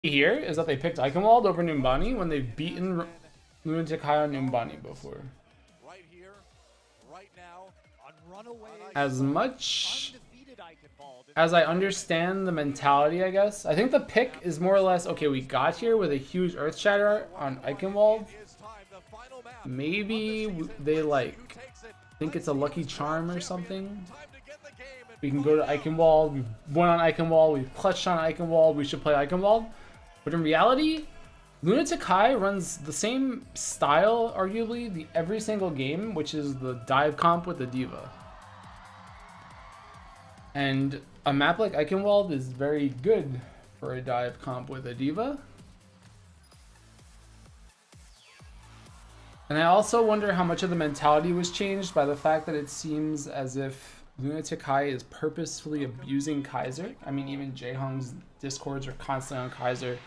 Here is that they picked Eichenwalde over Numbani when they've beaten Lunatic high on Numbani before. Right here, right now, on Runaway. As much as I understand the mentality, I guess, I think the pick is more or less, okay, we got here with a huge Earth Shatter on Eichenwalde. Maybe they like think it's a lucky charm or something. We can go to Eichenwalde, we won on Eichenwalde, we clutched on Eichenwalde, we should play Eichenwalde. But in reality, Lunatic High runs the same style, arguably, every single game, which is the dive comp with the Diva. And a map like Eichenwalde is very good for a dive comp with a Diva. And I also wonder how much of the mentality was changed by the fact that it seems as if Lunatic High is purposefully abusing Kaiser. I mean, even Jaehong's discords are constantly on Kaiser.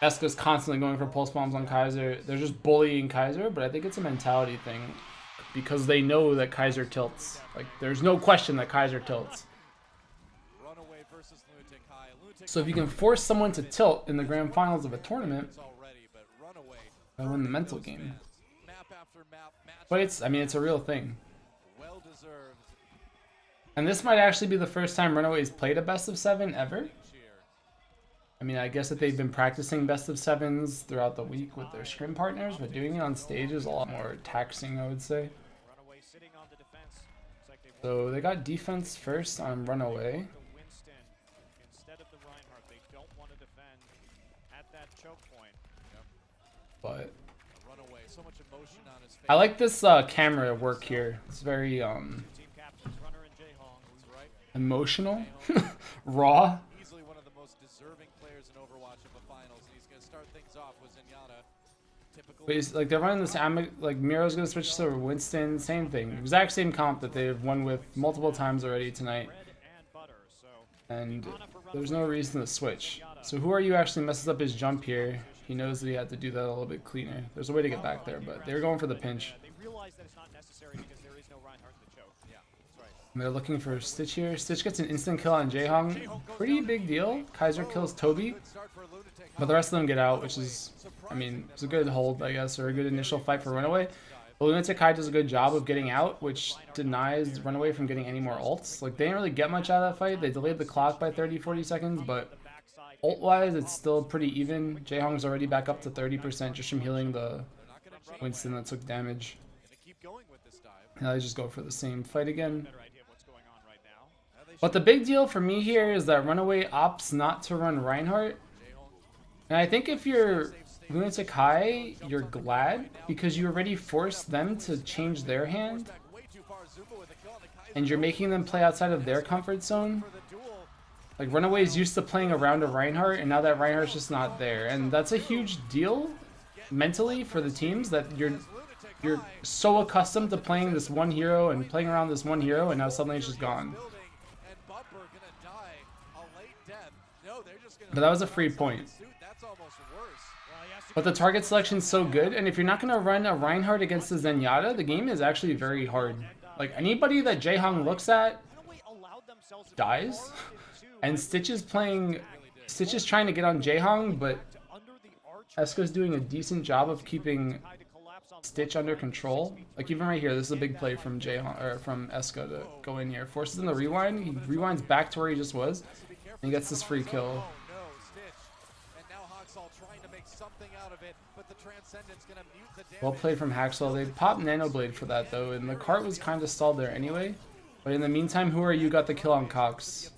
Eska's constantly going for pulse bombs on Kaiser. They're just bullying Kaiser, but I think it's a mentality thing because they know that Kaiser tilts. Like, there's no question that Kaiser tilts. So if you can force someone to tilt in the grand finals of a tournament, I win the mental game. But it's, I mean, it's a real thing. And this might actually be the first time Runaway's played a best of 7 ever. I mean, I guess that they've been practicing best of 7s throughout the week with their scrim partners, but doing it on stage is a lot more taxing, I would say. So they got defense first on Runaway. But I like this camera work here. It's very emotional, raw. Easily one of the most deserving players in Overwatch of the finals, and he's going to start things off with Zenyatta. But like they're running this, like Miro's going to switch to Winston, same thing. Exact same comp that they've won with multiple times already tonight. And there's no reason to switch. So who are you actually messes up his jump here? He knows that he had to do that a little bit cleaner. There's a way to get back there, but they were going for the pinch. And they're looking for Stitch here. Stitch gets an instant kill on Jaehong. Pretty big deal. Kaiser kills Toby. But the rest of them get out, which is, I mean, it's a good hold, I guess, or a good initial fight for Runaway. But Lunatic High does a good job of getting out, which denies Runaway from getting any more ults. Like, they didn't really get much out of that fight. They delayed the clock by 30-40 seconds, but ult-wise, it's still pretty even. Jaehong's already back up to 30% just from healing the Winston that took damage. Now they just go for the same fight again. But the big deal for me here is that Runaway opts not to run Reinhardt. And I think if you're Lunatic High, you're glad because you already forced them to change their hand. And you're making them play outside of their comfort zone. Like, Runaway's used to playing around a Reinhardt, and now that Reinhardt's just not there. And that's a huge deal mentally for the teams, that you're so accustomed to playing this one hero and playing around this one hero, and now suddenly it's just gone. But that was a free point. But the target selection's so good, and if you're not going to run a Reinhardt against the Zenyatta, the game is actually very hard. Like, anybody that Jaehong looks at dies. And Stitch is trying to get on Jaehong, but Eska's doing a decent job of keeping Stitch under control. Like, even right here, this is a big play from Jaehong, or from Eska to go in here. Forces him to rewind. He rewinds back to where he just was, and he gets this free kill. Well played from Haxel. They popped Nano Blade for that though, and the cart was kind of stalled there anyway. But in the meantime, who are you got the kill on Cox?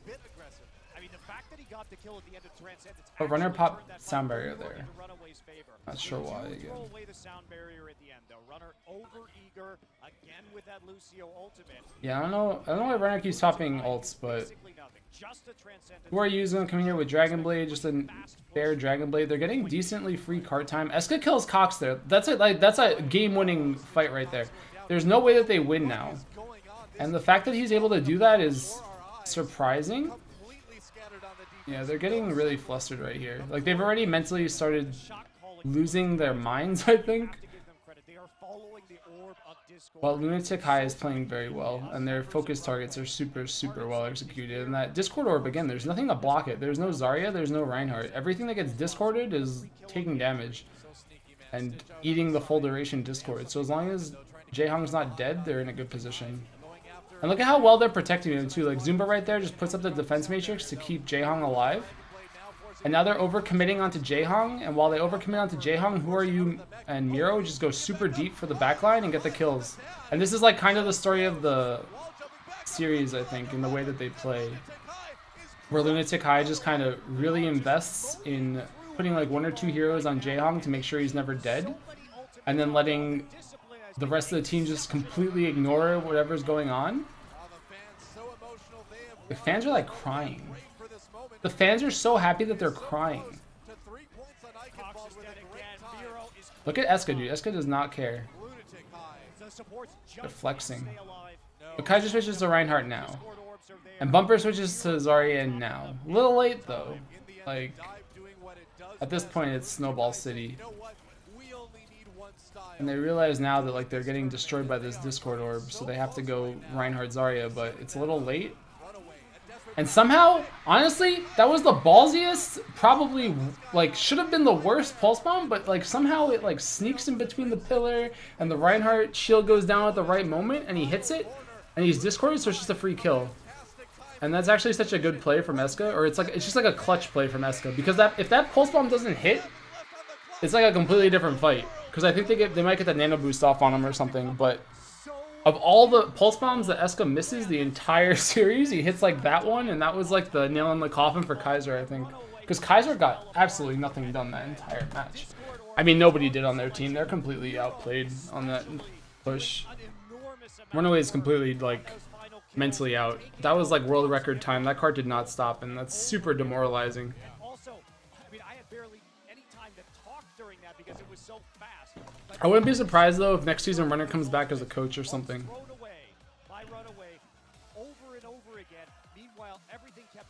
But runner popped sound barrier there. Not sure why again. Yeah, I don't know why runner keeps popping ults, but who are you going to come here with Dragon Blade? Just a bare Dragon Blade. They're getting decently free card time. Eska kills Cox there. That's a game-winning fight right there. There's no way that they win now, and the fact that he's able to do that is surprising. Yeah, they're getting really flustered right here. Like, they've already mentally started losing their minds, I think. Well, Lunatic High is playing very well, and their focus targets are super well executed. And that Discord Orb, again, there's nothing to block it. There's no Zarya, there's no Reinhardt. Everything that gets discorded is taking damage and eating the full duration discord. So as long as Jaehong's not dead, they're in a good position. And look at how well they're protecting him too. Like Zumba right there just puts up the defense matrix to keep Jaehong alive. And now they're overcommitting onto Jaehong, and while they overcommit onto Jaehong, Who Are You and Miro just go super deep for the backline and get the kills. And this is like kind of the story of the series, I think, in the way that they play. Where Lunatic High just kind of really invests in putting like 1 or 2 heroes on Jaehong to make sure he's never dead. And then letting the rest of the team just completely ignore whatever's going on. The fans are like crying. The fans are so happy that they're crying. Look at Eska, dude. Eska does not care. They're flexing. But Kaiser switches to Reinhardt now. And Bumper switches to Zarya now. A little late though. Like, at this point it's Snowball City. And they realize now that like they're getting destroyed by this Discord Orb, so they have to go Reinhardt Zarya, but it's a little late. And somehow, honestly, that was the ballsiest, probably, like, should have been the worst pulse bomb, but, like, somehow it, like, sneaks in between the pillar, and the Reinhardt shield goes down at the right moment, and he hits it, and he's discorded, so it's just a free kill. And that's actually such a good play from Eska, or it's just like a clutch play from Eska, because if that pulse bomb doesn't hit, it's like a completely different fight. Because I think they might get the nano boost off on him or something, but of all the pulse bombs that Eska misses the entire series, he hits like that one, and that was like the nail in the coffin for Kaiser, I think. Because Kaiser got absolutely nothing done that entire match. I mean, nobody did on their team. They're completely outplayed on that push. Runaway is completely, like, mentally out. That was like world record time. That card did not stop, and that's super demoralizing. I wouldn't be surprised though if next season Runner comes back as a coach or something.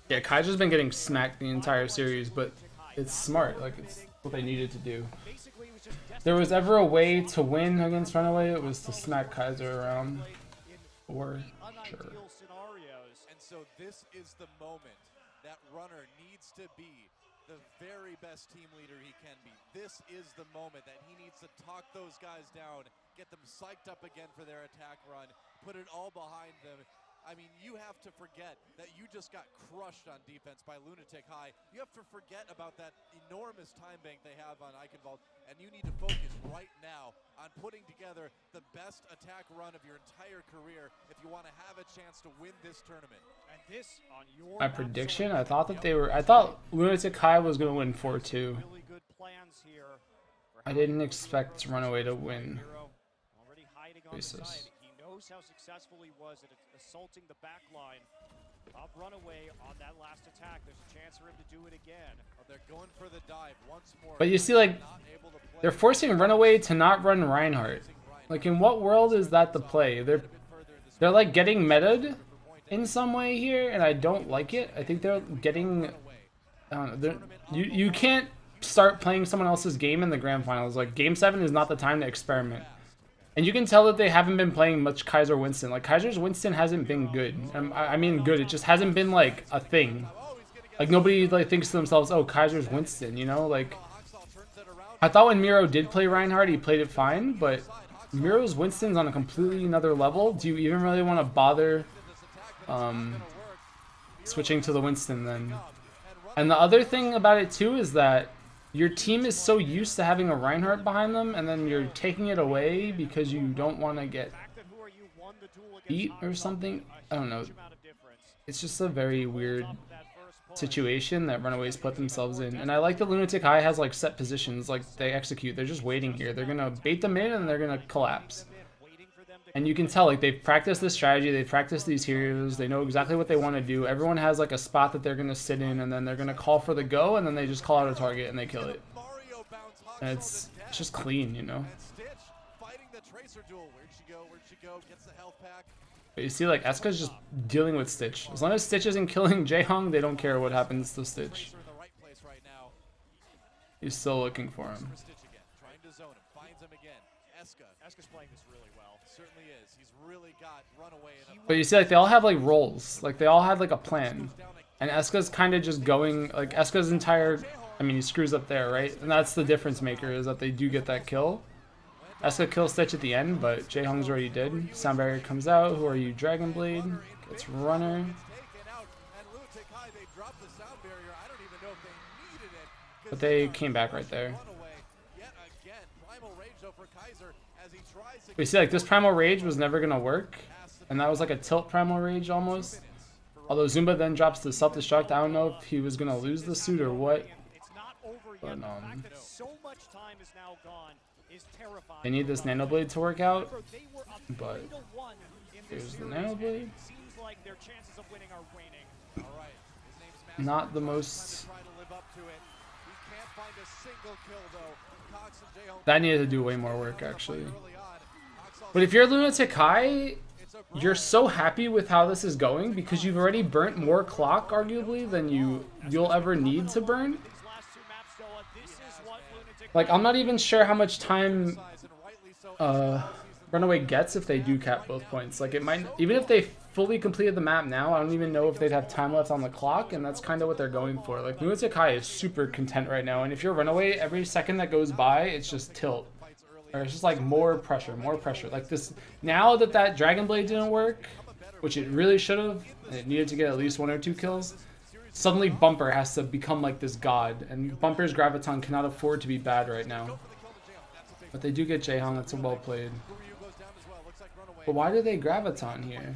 Yeah, Kaiser's been getting smacked the entire series, but it's smart. Like, it's what they needed to do. If there was ever a way to win against Runaway, it was to smack Kaiser around. For sure. And so this is the moment that Runner needs to be the very best team leader he can be. This is the moment that he needs to talk those guys down, get them psyched up again for their attack run, put it all behind them. I mean, you have to forget that you just got crushed on defense by Lunatic High. You have to forget about that enormous time bank they have on Eichenwalde, and you need to focus right now on putting together the best attack run of your entire career if you want to have a chance to win this tournament. And this on your my prediction, I thought Lunatic High was going to win 4-2. I didn't expect Runaway to win. Basis. How successful he was at assaulting the back line of Runaway on that last attack. There's a chance for him to do it again. Oh, they're going for the dive once more. But you see, like, they're forcing Runaway to not run Reinhardt. Like, in what world is that the play? They're like getting meta'd in some way here, and I don't like it. I think they're getting, I don't know, you can't start playing someone else's game in the grand finals. Like, game 7 is not the time to experiment. And you can tell that they haven't been playing much Kaiser Winston. Like, Kaiser's Winston hasn't been good. I mean good, it just hasn't been, like, a thing. Like, nobody, like, thinks to themselves, oh, Kaiser's Winston, you know? Like, I thought when Miro did play Reinhardt, he played it fine, but Miro's Winston's on a completely another level. Do you even really want to bother switching to the Winston then? And the other thing about it, too, is that your team is so used to having a Reinhardt behind them, and then you're taking it away because you don't want to get beat or something. I don't know. It's just a very weird situation that Runaways put themselves in. And I like that Lunatic High has like set positions, like they execute. They're just waiting here. They're going to bait them in and they're going to collapse. And you can tell, like, they've practiced this strategy, they've practiced these heroes, they know exactly what they want to do. Everyone has, like, a spot that they're going to sit in, and then they're going to call for the go, and then they just call out a target, and they kill it. And it's just clean, you know? But you see, like, Eska's just dealing with Stitch. As long as Stitch isn't killing Jaehong, they don't care what happens to Stitch. He's still looking for him. Eska's playing this really well. Certainly is. He's really got Runaway in a But you see, like, they all have like roles. Like, they all had like a plan. And Eska's kind of just going, like, Eska's entire, I mean, he screws up there, right? And that's the difference maker, is that they do get that kill. Eska kills Stitch at the end, but Jaehong's already did. Sound Barrier comes out. Who are you? Dragon Blade. Gets Runner. But they came back right there. We see, like, this Primal Rage was never going to work. And that was like a tilt Primal Rage almost. Although Zumba then drops the self-destruct. I don't know if he was going to lose the suit or what. But, they need this Nano Blade to work out. But here's the Nano Blade. Not the most... That needed to do way more work, actually. But if you're Lunatic High, you're so happy with how this is going because you've already burnt more clock, arguably, than you'll ever need to burn. Like, I'm not even sure how much time Runaway gets if they do cap both points. Like, it might, even if they fully completed the map now, I don't even know if they'd have time left on the clock, and that's kind of what they're going for. Like, Lunatic High is super content right now, and if you're Runaway, every second that goes by, it's just tilt. Or it's just like more pressure, more pressure. Like this, now that that Dragon Blade didn't work, which it really should have, and it needed to get at least 1 or 2 kills, suddenly Bumper has to become like this god, and Bumper's Graviton cannot afford to be bad right now. But they do get Jaehong, that's a well played. But why do they Graviton here?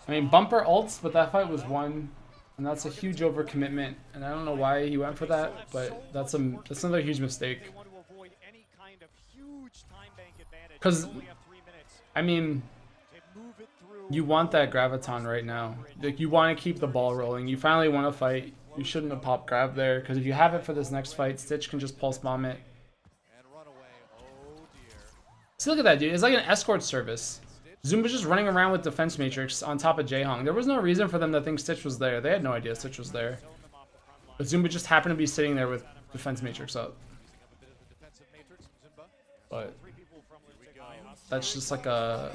I mean, Bumper ults, but that fight was won. And that's a huge overcommitment, and I don't know why he went for that, but that's another huge mistake. Because, I mean, you want that Graviton right now. Like, you want to keep the ball rolling. You finally want to fight. You shouldn't have popped grab there, because if you have it for this next fight, Stitch can just pulse bomb it. See, look at that, dude. It's like an escort service. Zumba's just running around with Defense Matrix on top of Jaehong. There was no reason for them to think Stitch was there. They had no idea Stitch was there. But Zumba just happened to be sitting there with Defense Matrix up. But that's just like a...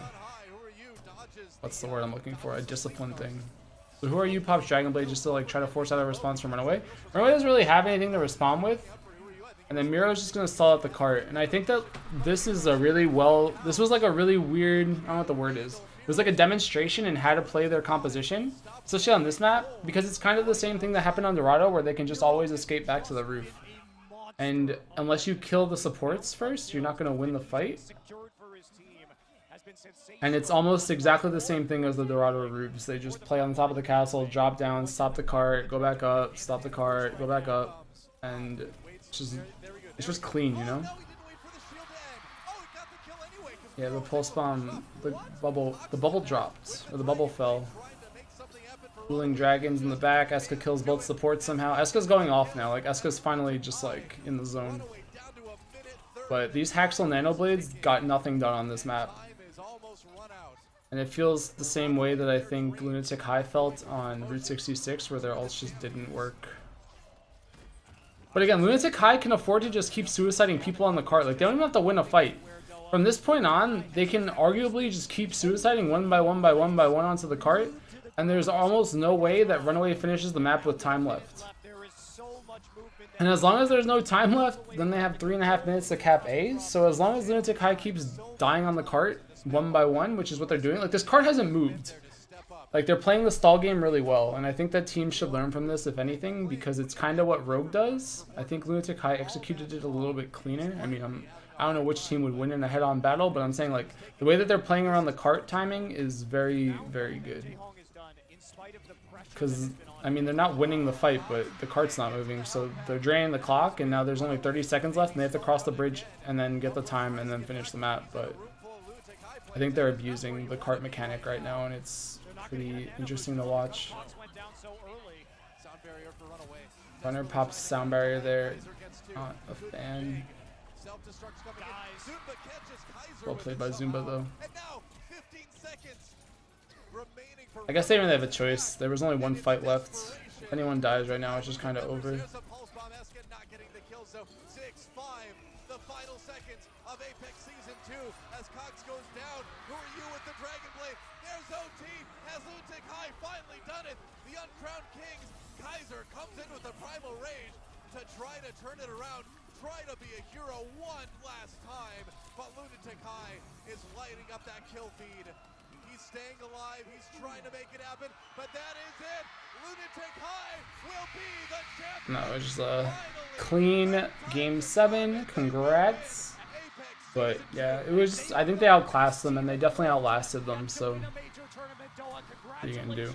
What's the word I'm looking for? A discipline thing. So who are you, Pops Dragon Blade, just to like try to force out a response from Runaway? Runaway doesn't really have anything to respond with. And then Miro's just going to stall out the cart. And I think that this is a really well... This was like a really weird... I don't know what the word is. It was like a demonstration in how to play their composition. Especially on this map. Because it's kind of the same thing that happened on Dorado, where they can just always escape back to the roof. And unless you kill the supports first, you're not going to win the fight. And it's almost exactly the same thing as the Dorado roofs. They just play on the top of the castle, drop down, stop the cart, go back up, stop the cart, go back up. And... It's just clean, you know? Yeah, the pulse bomb, the bubble dropped, or the bubble fell. Cooling dragons in the back, Eska kills both supports somehow. Eska's going off now, like Eska's finally just like in the zone. But these Haxel Nano Blades got nothing done on this map. And it feels the same way that I think Lunatic High felt on Route 66, where their ults just didn't work. But again, Lunatic High can afford to just keep suiciding people on the cart. Like, they don't even have to win a fight. From this point on, they can arguably just keep suiciding one by one onto the cart. And there's almost no way that Runaway finishes the map with time left. And as long as there's no time left, then they have 3.5 minutes to cap A. So as long as Lunatic High keeps dying on the cart one by one, which is what they're doing. Like, this cart hasn't moved. Like, they're playing the stall game really well, and I think that teams should learn from this, if anything, because it's kind of what Rogue does. I think Lunatic High executed it a little bit cleaner. I mean, I don't know which team would win in a head-on battle, but I'm saying, like, the way that they're playing around the cart timing is very, very good. Because, I mean, they're not winning the fight, but the cart's not moving, so they're draining the clock, and now there's only 30 seconds left, and they have to cross the bridge and then get the time and then finish the map, but I think they're abusing the cart mechanic right now, and it's pretty interesting to watch. Runner pops sound barrier there. Not a fan. Well played by Zumba though. I guess they didn't really have a choice. There was only one fight left. If anyone dies right now, it's just kind of over. So 6-5, the final seconds of Apex Season 2 as Cox goes down. Who are you with the Dragon Blade? There's OT. Has Lunatic High finally done it? The uncrowned kings. Kaiser comes in with a primal rage to try to turn it around, try to be a hero one last time, but Lunatic High is lighting up that kill feed. He's staying alive, he's trying to make it happen, but that is it. Lunatic High will be the champion. No, it was just a clean game 7. Congrats. But yeah, it was. I think they outclassed them, and they definitely outlasted them. So what are you gonna do?